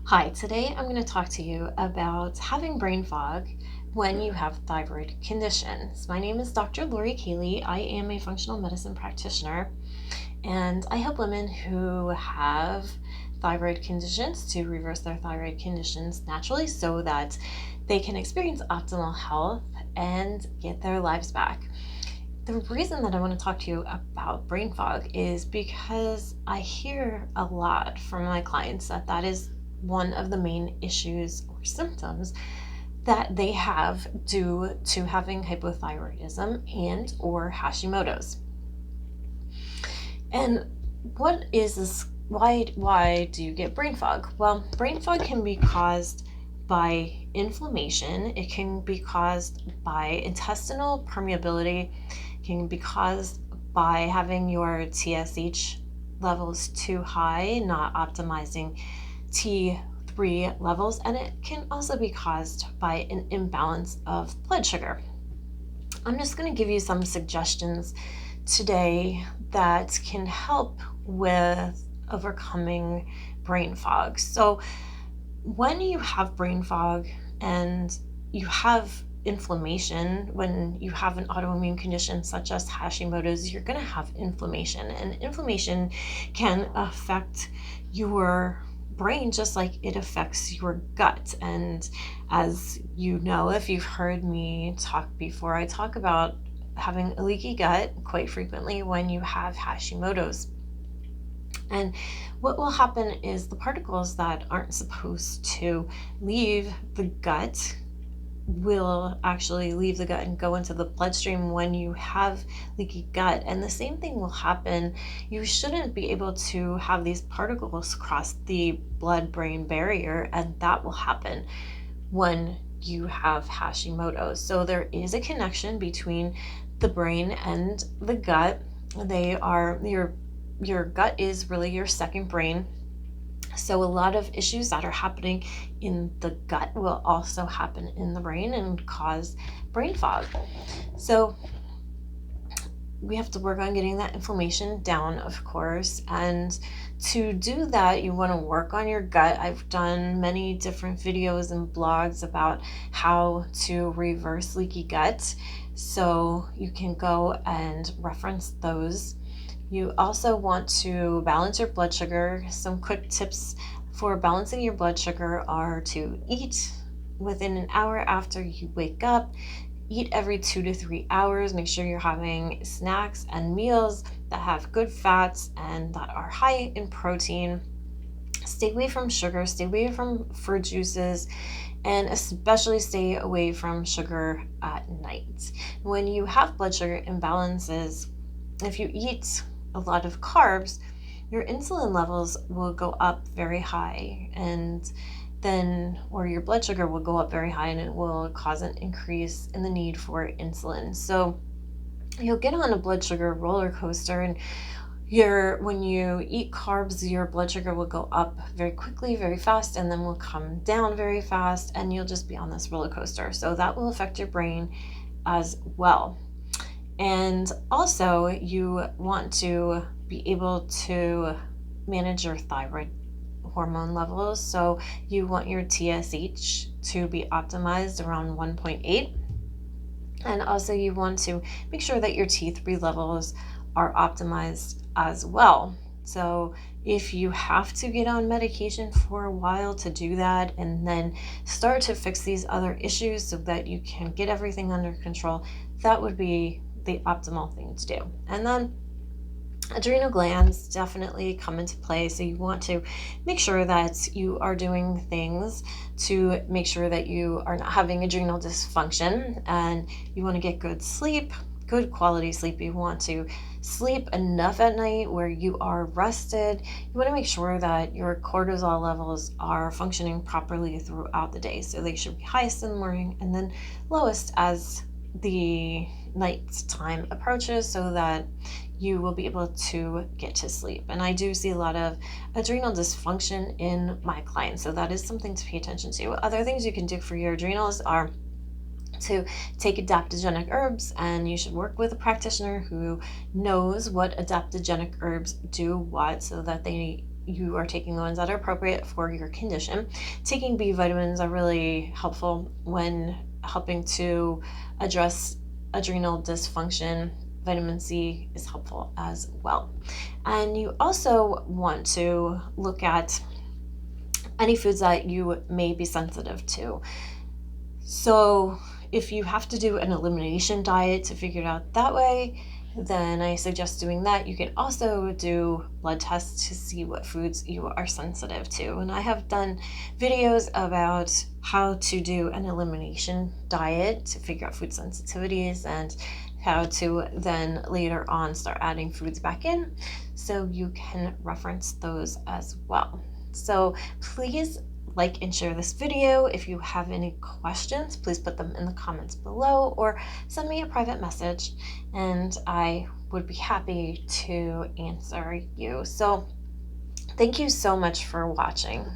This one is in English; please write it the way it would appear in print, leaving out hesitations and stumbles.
Hi, today I'm going to talk to you about having brain fog when you have thyroid conditions. My name is Dr. Kalie. I am a functional medicine practitioner, and I help women who have thyroid conditions to reverse their thyroid conditions naturally so that they can experience optimal health and get their lives back. The reason that I want to talk to you about brain fog is because I hear a lot from my clients that is one of the main issues or symptoms that they have due to having hypothyroidism and or Hashimoto's. And what is this? Why do you get brain fog? Well, brain fog can be caused by inflammation. It can be caused by intestinal permeability, can be caused by having your TSH levels too high, not optimizing T3 levels, and it can also be caused by an imbalance of blood sugar. I'm just going to give you some suggestions today that can help with overcoming brain fog. So when you have brain fog and you have inflammation, when you have an autoimmune condition such as Hashimoto's, you're going to have inflammation, and inflammation can affect your brain just like it affects your gut. And as you know, if you've heard me talk before, I talk about having a leaky gut quite frequently when you have Hashimoto's. And what will happen is the particles that aren't supposed to leave the gut will actually leave the gut and go into the bloodstream when you have leaky gut. And the same thing will happen. You shouldn't be able to have these particles cross the blood-brain barrier, and that will happen when you have Hashimoto's. So there is a connection between the brain and the gut. They are your gut is really your second brain. So a lot of issues that are happening in the gut will also happen in the brain and cause brain fog. So we have to work on getting that inflammation down, of course. And to do that, you want to work on your gut. I've done many different videos and blogs about how to reverse leaky gut. So you can go and reference those. You also want to balance your blood sugar. Some quick tips for balancing your blood sugar are to eat within an hour after you wake up. Eat every 2 to 3 hours. Make sure you're having snacks and meals that have good fats and that are high in protein. Stay away from sugar, stay away from fruit juices, and especially stay away from sugar at night. When you have blood sugar imbalances, if you eat a lot of carbs, your insulin levels will go up very high, and then, or your blood sugar will go up very high, and it will cause an increase in the need for insulin. So you'll get on a blood sugar roller coaster, and when you eat carbs, your blood sugar will go up very quickly, very fast, and then will come down very fast, and you'll just be on this roller coaster. So that will affect your brain as well. And also, you want to be able to manage your thyroid hormone levels. So you want your TSH to be optimized around 1.8. And also you want to make sure that your T3 levels are optimized as well. So if you have to get on medication for a while to do that, and then start to fix these other issues so that you can get everything under control, that would be the optimal thing to do. And then adrenal glands definitely come into play. So you want to make sure that you are doing things to make sure that you are not having adrenal dysfunction, and you want to get good sleep, good quality sleep. You want to sleep enough at night where you are rested. You want to make sure that your cortisol levels are functioning properly throughout the day. So they should be highest in the morning and then lowest as the nighttime approaches, so that you will be able to get to sleep. And I do see a lot of adrenal dysfunction in my clients, so that is something to pay attention to. Other things you can do for your adrenals are to take adaptogenic herbs, and you should work with a practitioner who knows what adaptogenic herbs do what, so that they you are taking the ones that are appropriate for your condition. Taking B vitamins are really helpful when helping to address adrenal dysfunction. Vitamin C is helpful as well. And you also want to look at any foods that you may be sensitive to. So if you have to do an elimination diet to figure it out that way, then I suggest doing that. You can also do blood tests to see what foods you are sensitive to. And I have done videos about how to do an elimination diet to figure out food sensitivities and how to then later on start adding foods back in. So you can reference those as well. So please like and share this video. If you have any questions, please put them in the comments below or send me a private message and I would be happy to answer you. So thank you so much for watching.